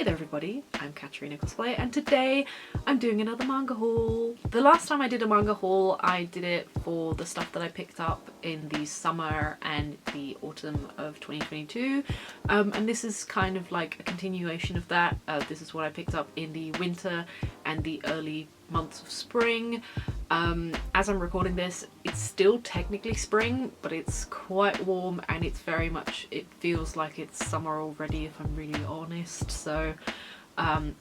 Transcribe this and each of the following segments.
Hey there everybody, I'm Cosplay and today I'm doing another manga haul. The last time I did a manga haul I did it for the stuff that I picked up in the summer and the autumn of 2022 and this is kind of like a continuation of that. This is what I picked up in the winter and the early months of spring. As I'm recording this, it's still technically spring, but it's quite warm and it's very much, it feels like it's summer already if I'm really honest. So I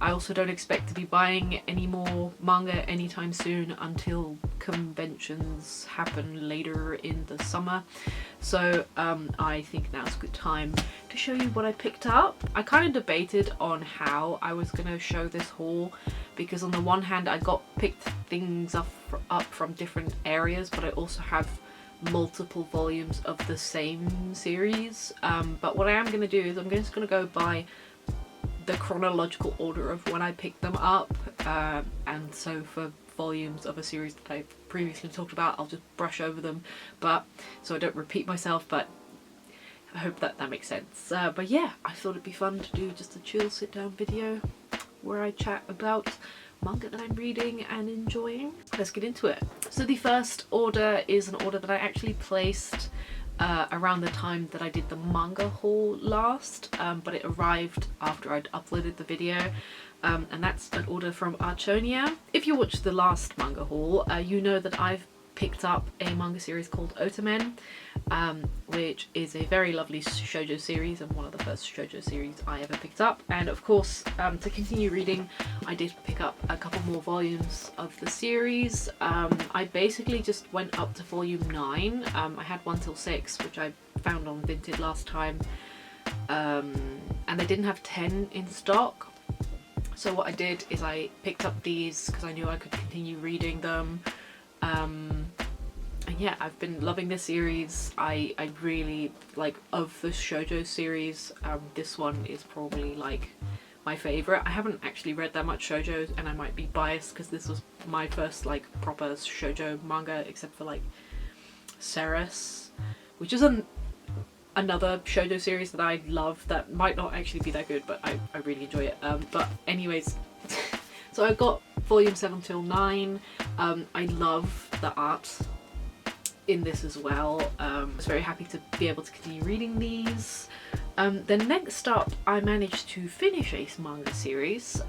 also don't expect to be buying any more manga anytime soon until conventions happen later in the summer. So I think now's a good time to show you what I picked up. I kind of debated on how I was going to show this haul, because on the one hand I picked things up from different areas, but I also have multiple volumes of the same series. But what I am going to do is I'm just going to go by the chronological order of when I picked them up, and so for volumes of a series that I've previously talked about I'll just brush over them, but so I don't repeat myself, but I hope that makes sense. But yeah, I thought it'd be fun to do just a chill sit down video where I chat about manga that I'm reading and enjoying. Let's get into it. So the first order is an order that I actually placed around the time that I did the manga haul last, but it arrived after I'd uploaded the video, and that's an order from Archonia. If you watched the last manga haul, you know that I've picked up a manga series called Otamen, which is a very lovely shoujo series and one of the first shoujo series I ever picked up. And of course, to continue reading, I did pick up a couple more volumes of the series. I basically just went up to volume 9. I had 1 till 6, which I found on Vinted last time, and they didn't have 10 in stock. So what I did is I picked up these because I knew I could continue reading them. And yeah, I've been loving this series. I really like, of the shoujo series, this one is probably like my favourite. I haven't actually read that much shoujo and I might be biased because this was my first like proper shoujo manga, except for like Ceres, which is another shoujo series that I love that might not actually be that good, but I really enjoy it. But anyways, so I got volume 7 till 9. I love the art in this as well. I was very happy to be able to continue reading these. Then next up, I managed to finish a manga series,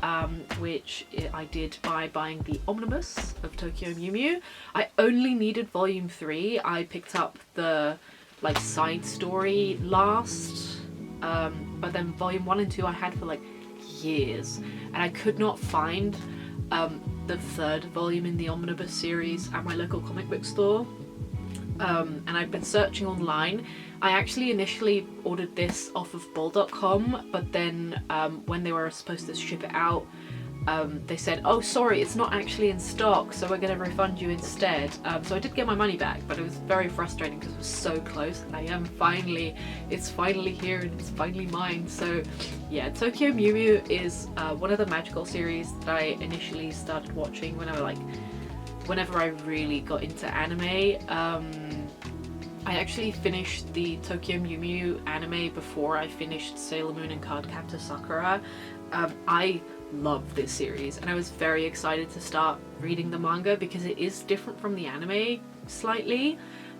which I did by buying the omnibus of Tokyo Mew Mew. I only needed volume 3. I picked up the like side story last, but then volume 1 and 2 I had for like years, and I could not find the third volume in the omnibus series at my local comic book store, and I've been searching online. I actually initially ordered this off of bol.com, but then when they were supposed to ship it out, they said, oh sorry, it's not actually in stock, so we're going to refund you instead. So I did get my money back, but it was very frustrating because it was so close, and it's finally here and it's finally mine. So yeah, Tokyo Mew Mew is one of the magical series that I initially started watching whenever I really got into anime. I actually finished the Tokyo Mew Mew anime before I finished Sailor Moon and Cardcaptor Sakura. I love this series and I was very excited to start reading the manga because it is different from the anime slightly,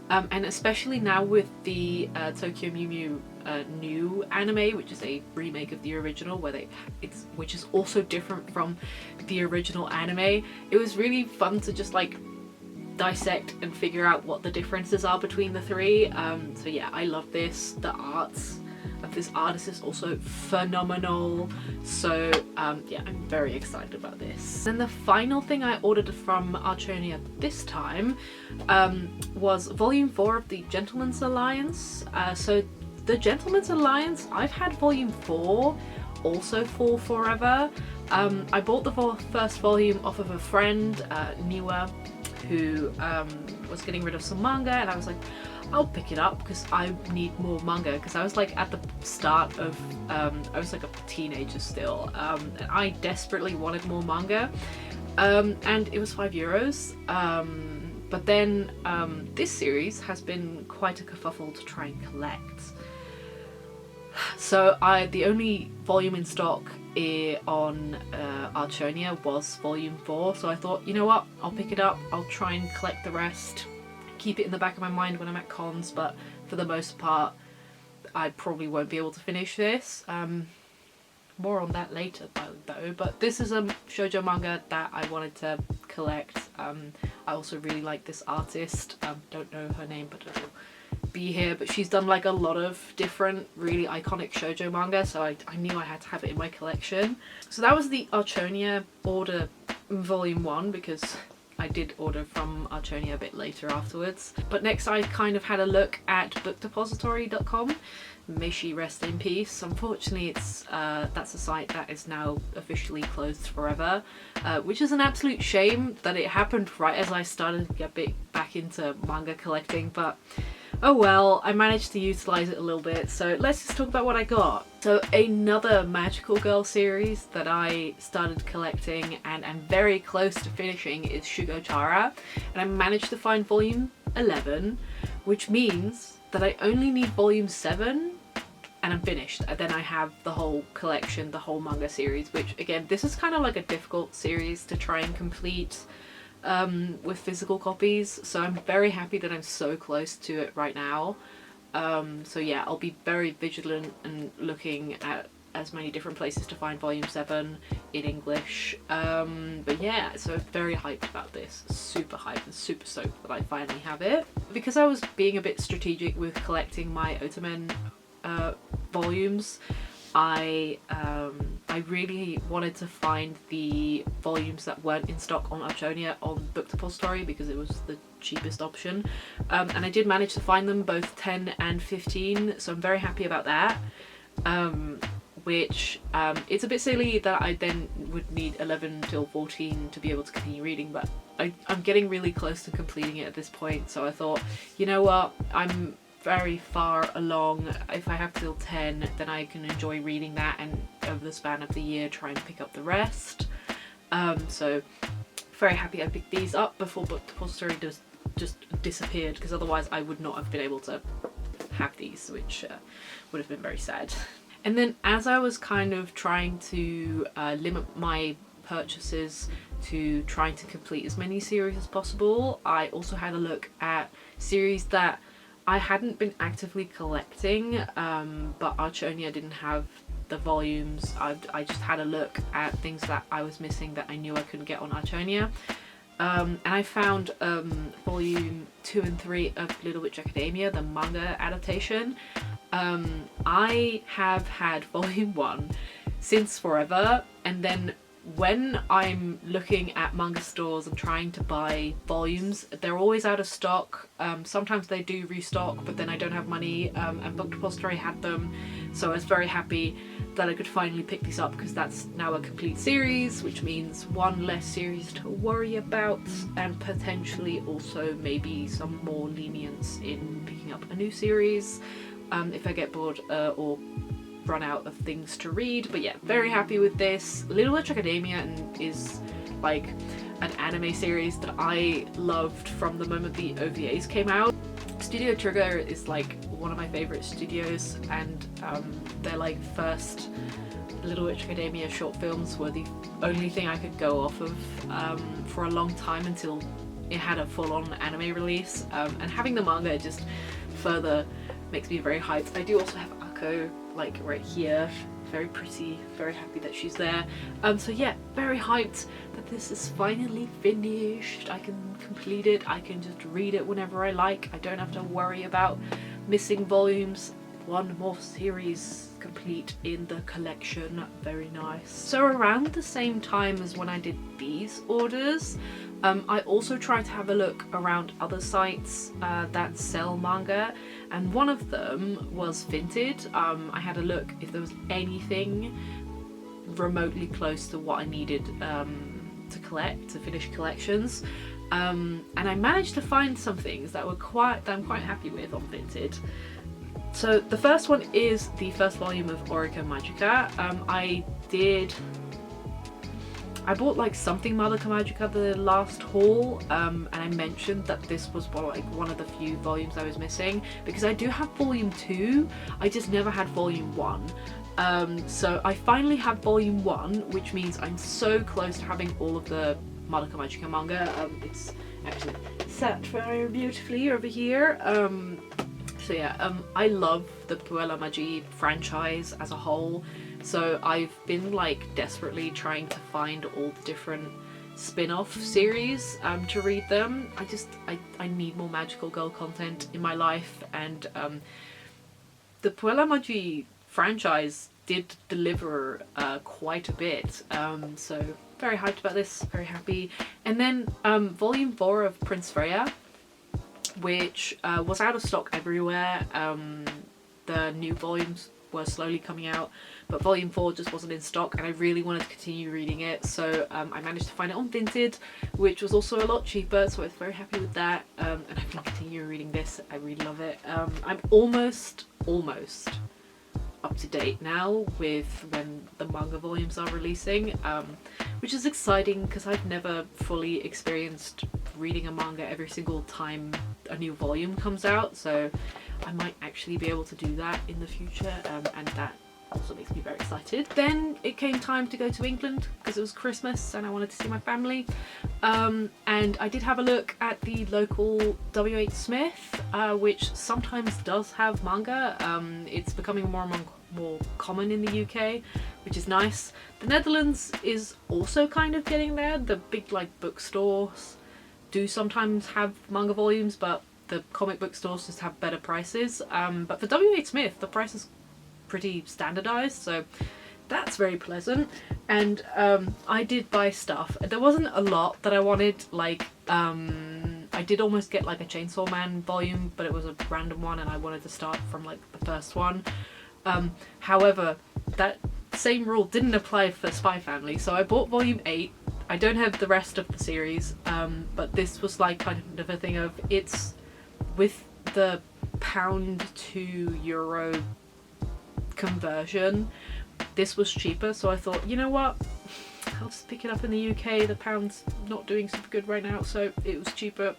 and especially now with the Tokyo Mew Mew new anime, which is a remake of the original, which is also different from the original anime. It was really fun to just like dissect and figure out what the differences are between the three. So yeah, I love this. The art of this artist is also phenomenal. So yeah, I'm very excited about this. Then the final thing I ordered from Archonia this time was volume 4 of the Gentleman's Alliance. So the Gentleman's Alliance, I've had volume 4 also for forever. I bought the first volume off of a friend, Niwa, who was getting rid of some manga, and I was like, I'll pick it up because I need more manga, because I was like at the start of, I was like a teenager still, and I desperately wanted more manga, and it was €5. But then this series has been quite a kerfuffle to try and collect. So the only volume in stock on Archonia was volume 4, so I thought, you know what, I'll pick it up, I'll try and collect the rest, keep it in the back of my mind when I'm at cons, but for the most part I probably won't be able to finish this. More on that later though, but this is a shoujo manga that I wanted to collect. I also really like this artist, don't know her name, but it'll be here, but she's done like a lot of different really iconic shoujo manga, so I knew I had to have it in my collection. So that was the Archonia order volume 1, because I did order from Archonia a bit later afterwards. But next I kind of had a look at bookdepository.com. May she rest in peace. Unfortunately, it's that's a site that is now officially closed forever, which is an absolute shame that it happened right as I started to get a bit back into manga collecting, but oh well, I managed to utilise it a little bit. So let's just talk about what I got. So another Magical Girl series that I started collecting and am very close to finishing is Shugo Chara, and I managed to find volume 11, which means that I only need volume 7 and I'm finished. And then I have the whole collection, the whole manga series, which again, this is kind of like a difficult series to try and complete with physical copies, so I'm very happy that I'm so close to it right now. So yeah, I'll be very vigilant and looking at as many different places to find volume 7 in English. But yeah, so very hyped about this, super hyped and super stoked that I finally have it. Because I was being a bit strategic with collecting my Otamen volumes, I really wanted to find the volumes that weren't in stock on Archonia on Book Depository because it was the cheapest option, and I did manage to find them both 10 and 15, so I'm very happy about that. Which it's a bit silly that I then would need 11 till 14 to be able to continue reading, but I'm getting really close to completing it at this point, so I thought, you know what, I'm very far along. If I have till 10, then I can enjoy reading that and over the span of the year try and pick up the rest. So very happy I picked these up before Book Depository just disappeared, because otherwise I would not have been able to have these, which would have been very sad. And then as I was kind of trying to limit my purchases to trying to complete as many series as possible, I also had a look at series that I hadn't been actively collecting, but Archonia didn't have the volumes. I just had a look at things that I was missing that I knew I couldn't get on Archonia. And I found volume 2 and 3 of Little Witch Academia, the manga adaptation. I have had volume 1 since forever, and then when I'm looking at manga stores and trying to buy volumes, they're always out of stock. Sometimes they do restock, but then I don't have money, and Book Depository had them, so I was very happy that I could finally pick these up, because that's now a complete series, which means one less series to worry about, and potentially also maybe some more lenience in picking up a new series if I get bored or run out of things to read. But yeah, very happy with this. Little Witch Academia is like an anime series that I loved from the moment the OVAs came out. Studio Trigger is like one of my favourite studios, and their like first Little Witch Academia short films were the only thing I could go off of for a long time until it had a full-on anime release, and having the manga just further makes me very hyped. I do also have Akko like right here, very pretty, very happy that she's there. So yeah, very hyped that this is finally finished. I can complete it, I can just read it whenever I like. I don't have to worry about missing volumes. One more series complete in the collection, very nice. So around the same time as when I did these orders, I also tried to have a look around other sites that sell manga, and one of them was Vinted. I had a look if there was anything remotely close to what I needed to collect, to finish collections, and I managed to find some things that I'm quite happy with on Vinted. So the first one is the first volume of Orica Magica. I did I bought like something Madoka Magica the last haul, and I mentioned that this was one of the few volumes I was missing, because I do have volume 2, I just never had volume 1. So I finally have volume 1, which means I'm so close to having all of the Madoka Magica manga. It's actually set very beautifully over here. So yeah, I love the Puella Magi franchise as a whole. So I've been like desperately trying to find all the different spin-off series to read them. I need more magical girl content in my life, and the Puella Magi franchise did deliver quite a bit. So very hyped about this, very happy. And then volume 4 of Prince Freya, which was out of stock everywhere. The new volumes were slowly coming out, but volume 4 just wasn't in stock, and I really wanted to continue reading it, so I managed to find it on Vinted, which was also a lot cheaper, so I was very happy with that. And I've been continuing reading this. I really love it. I'm almost up to date now with when the manga volumes are releasing, which is exciting because I've never fully experienced reading a manga every single time a new volume comes out, so I might actually be able to do that in the future, and that also makes me very excited. Then it came time to go to England because it was Christmas and I wanted to see my family, and I did have a look at the local WH Smith, which sometimes does have manga. It's becoming more and more common in the UK, which is nice. The Netherlands is also kind of getting there. The big like bookstores do sometimes have manga volumes, but the comic book stores just have better prices. But for WH Smith, the price is pretty standardized, so that's very pleasant. And I did buy stuff. There wasn't a lot that I wanted, like I did almost get like a Chainsaw Man volume, but it was a random one and I wanted to start from like the first one. However, that same rule didn't apply for Spy Family, so I bought volume 8. I don't have the rest of the series, but this was like kind of a thing of, it's with the pound to euro conversion, this was cheaper, so I thought, you know what, I'll just pick it up in the UK. The pound's not doing super good right now, so it was cheaper.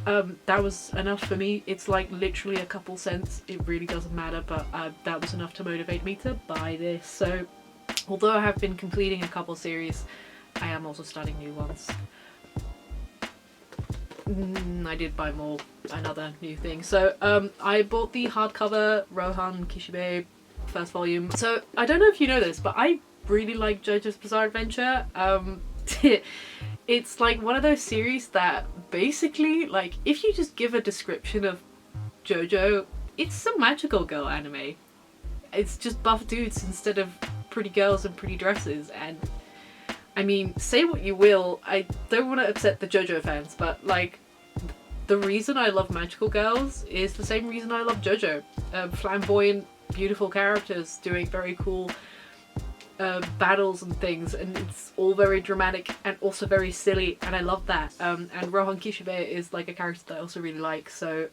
That was enough for me. It's like literally a couple cents, it really doesn't matter, but that was enough to motivate me to buy this. So although I have been completing a couple series, I am also starting new ones. I did buy another new thing. So I bought the hardcover Rohan Kishibe first volume. So I don't know if you know this, but I really like JoJo's Bizarre Adventure. It's like one of those series that basically, like, if you just give a description of JoJo, it's some magical girl anime. It's just buff dudes instead of pretty girls and pretty dresses, and I mean, say what you will, I don't want to upset the JoJo fans, but like, the reason I love magical girls is the same reason I love JoJo. Flamboyant, beautiful characters doing very cool battles and things, and it's all very dramatic and also very silly, and I love that. And Rohan Kishibe is like a character that I also really like, so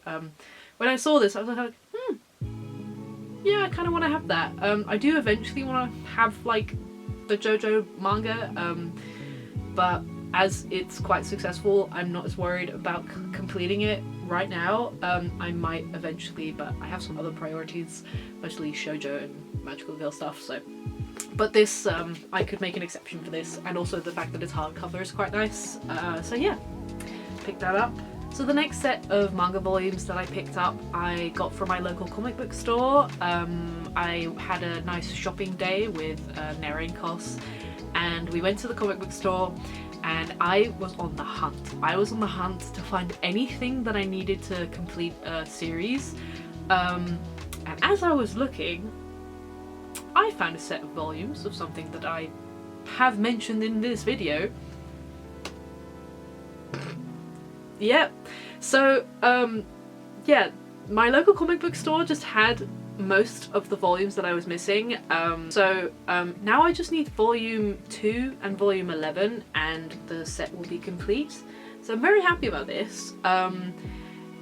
when I saw this I was like, yeah, I kind of want to have that. I do eventually want to have like the JoJo manga, but as it's quite successful, I'm not as worried about completing it right now. I might eventually, but I have some other priorities, mostly shoujo and magical girl stuff, so. But this, I could make an exception for this, and also the fact that it's hardcover is quite nice. So yeah, picked that up. So the next set of manga volumes that I picked up, I got from my local comic book store. I had a nice shopping day with Nera and Kos, and we went to the comic book store, and I was on the hunt. I was on the hunt to find anything that I needed to complete a series. And as I was looking, I found a set of volumes of something that I have mentioned in this video. Yep. So, yeah, my local comic book store just had most of the volumes that I was missing. Now I just need volume 2 and volume 11 and the set will be complete. So I'm very happy about this.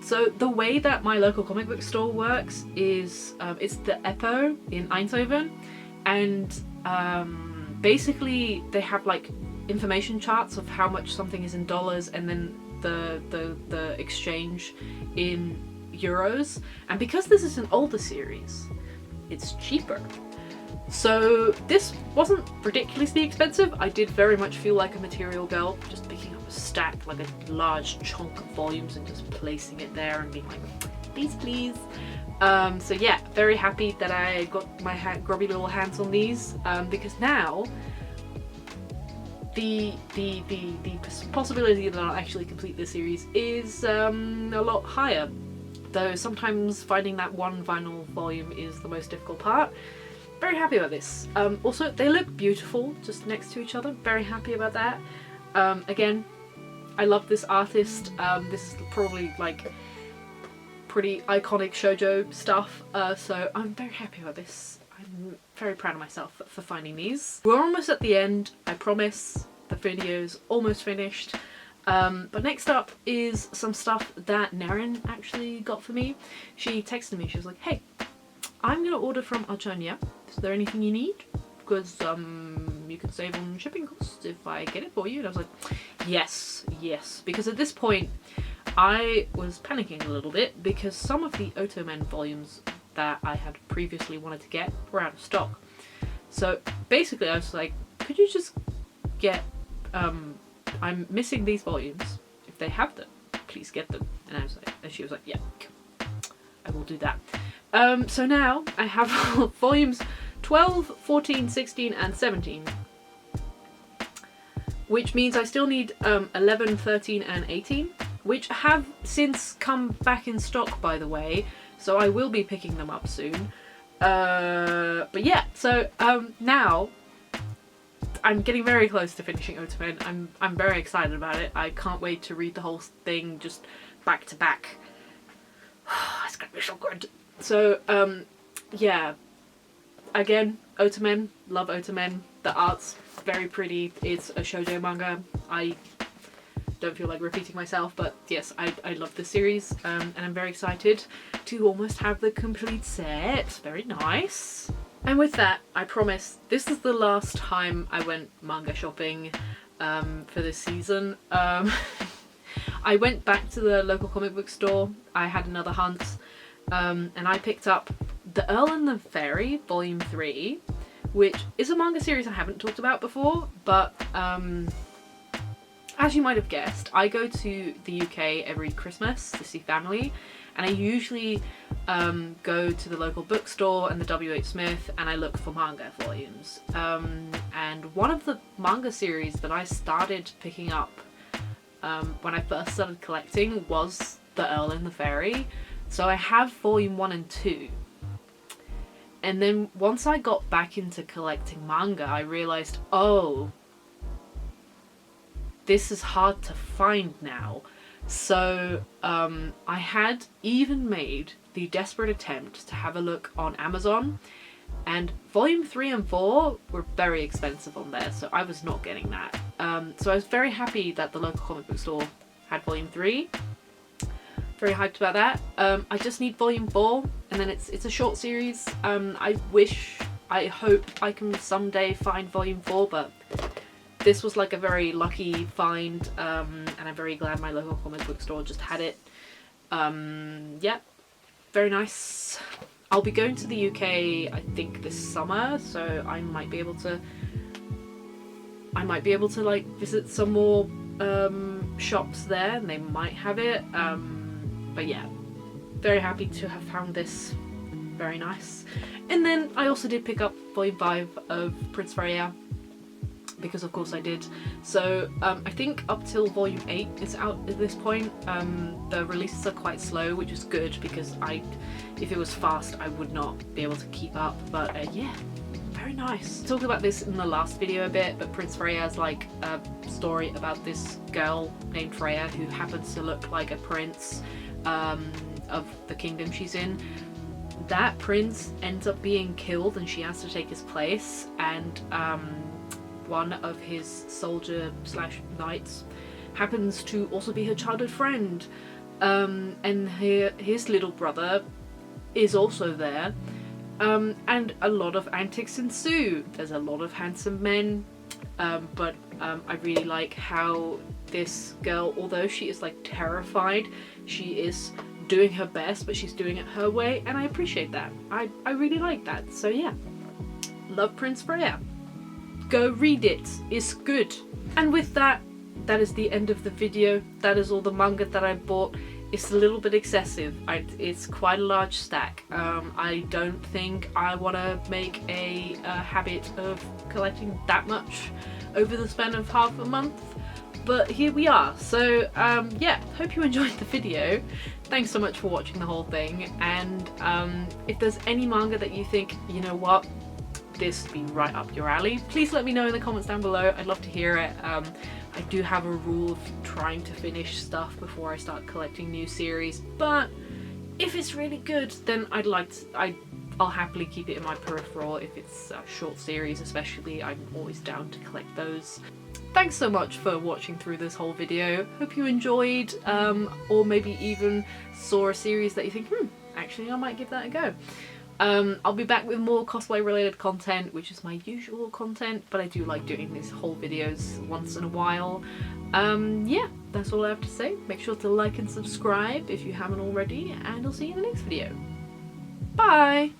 So the way that my local comic book store works is it's the Eppo in Eindhoven, and basically they have like information charts of how much something is in dollars, and then the exchange in euros. And because this is an older series, it's cheaper. So this wasn't ridiculously expensive. I did very much feel like a material girl, just picking up a stack, like a large chunk of volumes, and just placing it there and being like, please, please. So yeah, very happy that I got my grubby little hands on these, because now the possibility that I'll actually complete this series is a lot higher. Though sometimes finding that one vinyl volume is the most difficult part. Very happy about this. Also, they look beautiful just next to each other. Very happy about that. Again, I love this artist. This is probably like pretty iconic shoujo stuff. So I'm very happy about this. I'm very proud of myself for finding these. We're almost at the end, I promise. The video's almost finished. But next up is some stuff that Naren actually got for me. She texted me, she was like, hey, I'm gonna order from Archonia. Is there anything you need? Because you can save on shipping costs if I get it for you. And I was like, yes, yes. Because at this point, I was panicking a little bit because some of the Otomen volumes that I had previously wanted to get were out of stock. So basically I was like, could you just get, I'm missing these volumes. If they have them, please get them. And I was like, and she was like, yeah, I will do that. So now I have volumes 12, 14, 16 and 17, which means I still need 11, 13 and 18, which have since come back in stock, by the way, so I will be picking them up soon. But yeah, so now I'm getting very close to finishing Otomen. I'm very excited about it. I can't wait to read the whole thing just back to back. It's gonna be so good. So yeah, again, Otomen, love Otomen. The art's very pretty. It's a shoujo manga. I don't feel like repeating myself, but yes, I love this series, and I'm very excited to almost have the complete set. Very nice. And with that, I promise this is the last time I went manga shopping for this season. I went back to the local comic book store. I had another hunt, and I picked up The Earl and the Fairy Volume 3, which is a manga series I haven't talked about before, but as you might have guessed, I go to the UK every Christmas to see family, and I usually go to the local bookstore and the WH Smith and I look for manga volumes. And one of the manga series that I started picking up when I first started collecting was The Earl and the Fairy. So I have volume 1 and 2. And then once I got back into collecting manga, I realised, oh, this is hard to find now. So I had even made the desperate attempt to have a look on Amazon, and volume 3 and 4 were very expensive on there, so I was not getting that. So I was very happy that the local comic book store had volume 3. Very hyped about that. I just need volume 4, and then it's a short series. I hope I can someday find volume 4, but this was like a very lucky find, and I'm very glad my local comic book store just had it. Yeah, very nice. I'll be going to the UK, I think, this summer, so I might be able to like visit some more shops there, and they might have it. But yeah, very happy to have found this. Very nice. And then I also did pick up volume 5 of Prince Freya, because of course I did. So I think up till volume 8 is out at this point. The releases are quite slow, which is good, because if it was fast I would not be able to keep up. But yeah, very nice. I talked about this in the last video a bit, but Prince Freya is like a story about this girl named Freya who happens to look like a prince of the kingdom she's in. That prince ends up being killed and she has to take his place, and one of his soldier slash knights happens to also be her childhood friend, and his little brother is also there, And a lot of antics ensue. There's a lot of handsome men, but I really like how this girl, although she is like terrified, she is doing her best, but she's doing it her way, and I appreciate that. I really like that. So yeah, love Prince Freya. Go read it, it's good. And with that, that is the end of the video. That is all the manga that I bought. It's a little bit excessive. It's quite a large stack. I don't think I want to make a habit of collecting that much over the span of half a month, but here we are. So yeah, hope you enjoyed the video. Thanks so much for watching the whole thing, and if there's any manga that you think, you know what, this would be right up your alley, please let me know in the comments down below. I'd love to hear it. I do have a rule of trying to finish stuff before I start collecting new series, but if it's really good, then I'll happily keep it in my peripheral. If it's a short series especially, I'm always down to collect those. Thanks so much for watching through this whole video. Hope you enjoyed, or maybe even saw a series that you think, actually I might give that a go. I'll be back with more cosplay related content, which is my usual content, but I do like doing these whole videos once in a while. Yeah, that's all I have to say. Make sure to like and subscribe if you haven't already, and I'll see you in the next video. Bye!